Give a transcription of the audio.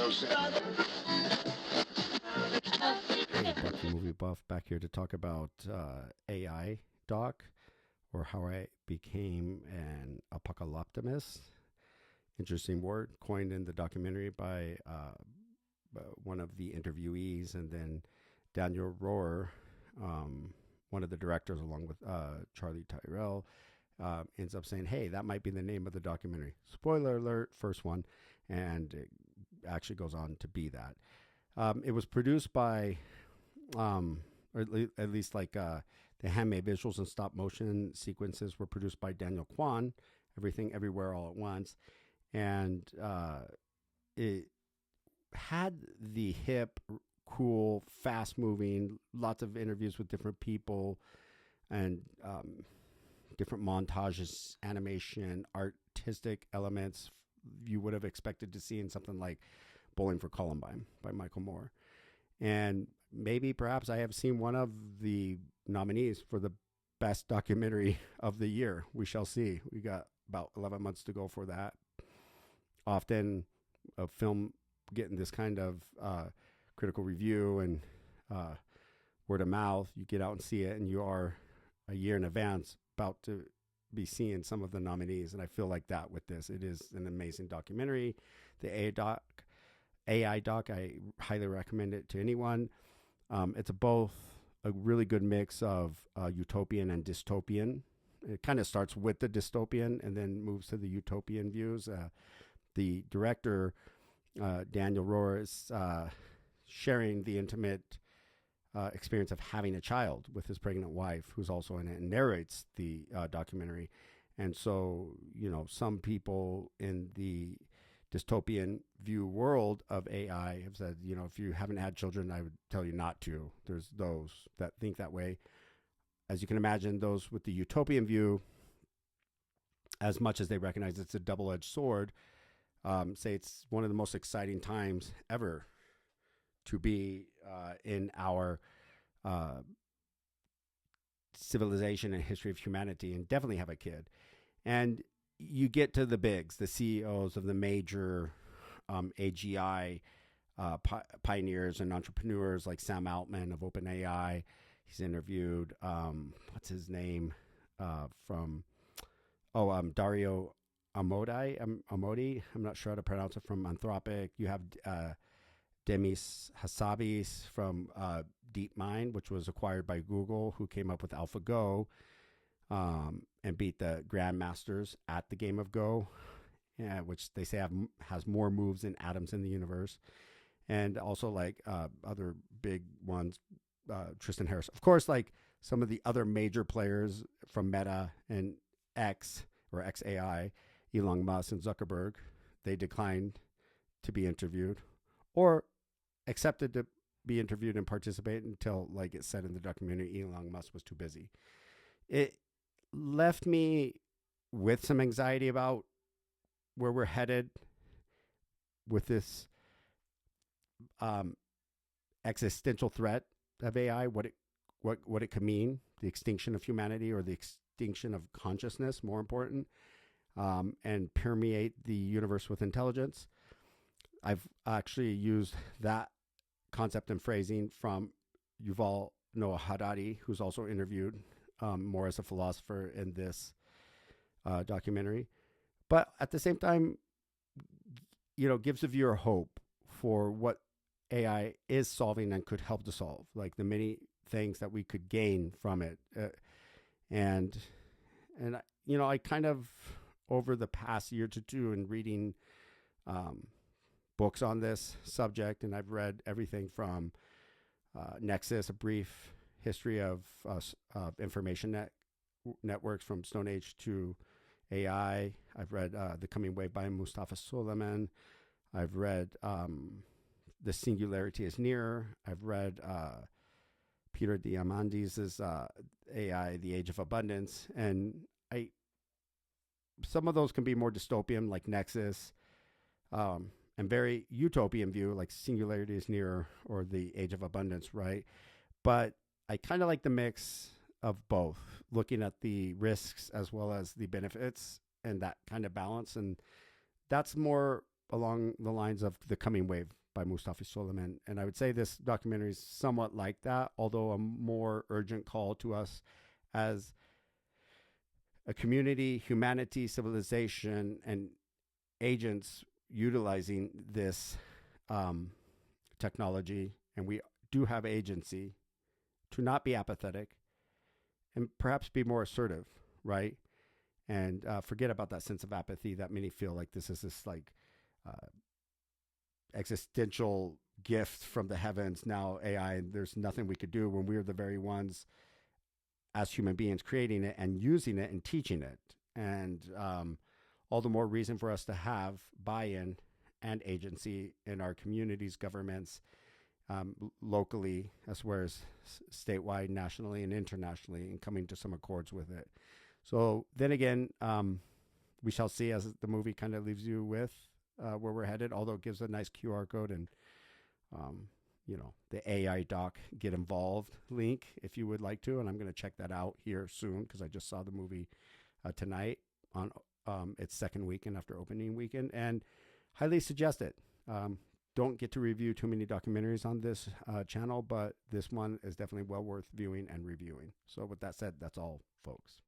Hey, Bucky Movie Buff back here to talk about AI doc, or how I became an apocalyptimist. Interesting word coined in the documentary by one of the interviewees, and then Daniel Roher, one of the directors, along with Charlie Tyrell, ends up saying, "Hey, that might be the name of the documentary." Spoiler alert, first one, and it actually goes on to be that. It was produced by, or at least like the handmade visuals and stop motion sequences were produced by Daniel Kwan, Everything Everywhere All at Once. And it had the hip, cool, fast moving, lots of interviews with different people, and different montages, animation, artistic elements you would have expected to see in something like Bowling for Columbine by Michael Moore. And maybe perhaps I have seen one of the nominees for the best documentary of the year. We shall see. We got about 11 months to go for that. Often a film getting this kind of critical review and word of mouth, you get out and see it, and you are a year in advance about to be seeing some of the nominees. And I feel like that with this. It is an amazing documentary. The AI doc, I highly recommend it to anyone. It's both a really good mix of utopian and dystopian. It kind of starts with the dystopian and then moves to the utopian views. The director, Daniel Roher, is sharing the intimate experience of having a child with his pregnant wife, who's also in it, and narrates the documentary. And so, some people in the dystopian view world of AI have said, if you haven't had children, I would tell you not to. There's those that think that way. As you can imagine, those with the utopian view, as much as they recognize it's a double-edged sword, say it's one of the most exciting times ever to be in our civilization and history of humanity, and definitely have a kid. And you get to the bigs, the CEOs of the major AGI pioneers and entrepreneurs like Sam Altman of OpenAI. He's interviewed, what's his name, Dario Amodi. I'm not sure how to pronounce it, from Anthropic. You have Demis Hassabis from DeepMind, which was acquired by Google, who came up with AlphaGo, and beat the grandmasters at the game of Go, which they say has more moves than atoms in the universe. And also like other big ones, Tristan Harris. Of course, like some of the other major players from Meta and X or XAI, Elon Musk and Zuckerberg, they declined to be interviewed or accepted to be interviewed and participate until, like it said in the documentary, Elon Musk was too busy. It left me with some anxiety about where we're headed with this existential threat of AI, what it could mean, the extinction of humanity or the extinction of consciousness, more important, and permeate the universe with intelligence. I've actually used that concept and phrasing from Yuval Noah Harari, who's also interviewed more as a philosopher in this documentary. But at the same time, gives the viewer hope for what AI is solving and could help to solve, like the many things that we could gain from it. And I kind of, over the past year to two, in reading books on this subject, and I've read everything from Nexus, a brief history of information networks from Stone Age to AI. I've read The Coming Wave by Mustafa Suleiman. I've read The Singularity is Near. I've read Peter Diamandis' AI, The Age of Abundance. And some of those can be more dystopian, like Nexus, and very utopian view, like Singularity is Near or The Age of Abundance, right? But I kind of like the mix of both, looking at the risks as well as the benefits and that kind of balance. And that's more along the lines of The Coming Wave by Mustafa Suleiman. And I would say this documentary is somewhat like that, although a more urgent call to us as a community, humanity, civilization, and agents utilizing this technology. And we do have agency to not be apathetic and perhaps be more assertive, right? And forget about that sense of apathy that many feel like this is this like existential gift from the heavens. Now AI, there's nothing we could do, when we're the very ones as human beings creating it and using it and teaching it. And all the more reason for us to have buy-in and agency in our communities, governments, locally, as well as statewide, nationally, and internationally, and coming to some accords with it. So then again, we shall see as the movie kind of leaves you with where we're headed, although it gives a nice QR code and, the AI doc get involved link if you would like to. And I'm going to check that out here soon because I just saw the movie tonight on its second weekend after opening weekend, and highly suggest it. Don't get to review too many documentaries on this channel, but this one is definitely well worth viewing and reviewing. So with that said, that's all, folks.